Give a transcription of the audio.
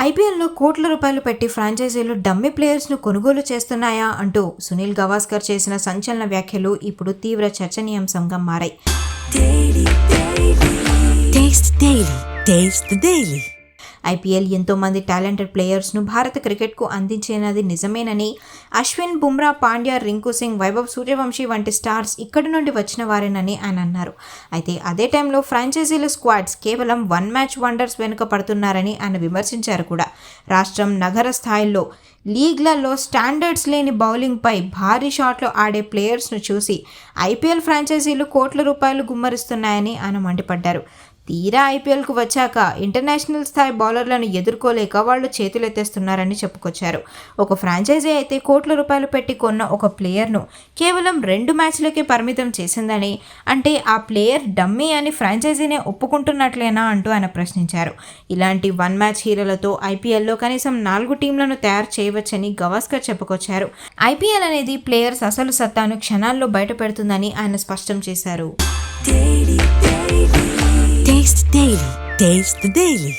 ఐపీఎల్లో కోట్ల రూపాయలు పెట్టి ఫ్రాంచైజీలు డమ్మీ ప్లేయర్స్ను కొనుగోలు చేస్తున్నాయా అంటూ సునీల్ గవాస్కర్ చేసిన సంచలన వ్యాఖ్యలు ఇప్పుడు తీవ్ర చర్చనీయాంశంగా మారాయి. ఐపీఎల్ ఎంతో మంది టాలెంటెడ్ ప్లేయర్స్ను భారత క్రికెట్కు అందించినది నిజమేనని, అశ్విన్, బుమ్రా, పాండ్యా, రింకు సింగ్, వైభవ్ సూర్యవంశీ వంటి స్టార్స్ ఇక్కడి నుండి వచ్చిన వారేనని ఆయన అన్నారు. అయితే అదే టైంలో ఫ్రాంచైజీల స్క్వాడ్స్ కేవలం 1 మ్యాచ్ వండర్స్ వెనుక పడుతున్నారని ఆయన విమర్శించారు కూడా. రాష్ట్రం, నగర స్థాయిల్లో లీగ్లలో స్టాండర్డ్స్ లేని బౌలింగ్పై భారీ షాట్లు ఆడే ప్లేయర్స్ను చూసి ఐపీఎల్ ఫ్రాంచైజీలు కోట్ల రూపాయలు గుమ్మరిస్తున్నాయని ఆయన మండిపడ్డారు. తీరా ఐపీఎల్కు వచ్చాక ఇంటర్నేషనల్ స్థాయి బౌలర్లను ఎదుర్కోలేక వాళ్ళు చేతులెత్తేస్తున్నారని చెప్పుకొచ్చారు. ఒక ఫ్రాంచైజీ అయితే కోట్ల రూపాయలు పెట్టి కొన్న ఒక ప్లేయర్ను కేవలం 2 మ్యాచ్లకే పరిమితం చేసిందని, అంటే ఆ ప్లేయర్ డమ్మీ అని ఫ్రాంచైజీనే ఒప్పుకుంటున్నట్లేనా అంటూ ఆయన ప్రశ్నించారు. ఇలాంటి 1 మ్యాచ్ హీరోలతో ఐపీఎల్లో కనీసం 4 టీంలను తయారు చేయవచ్చని గవాస్కర్ చెప్పుకొచ్చారు. ఐపీఎల్ అనేది ప్లేయర్స్ అసలు సత్తాను క్షణాల్లో బయట పెడుతుందని ఆయన స్పష్టం చేశారు. Taste the Daily.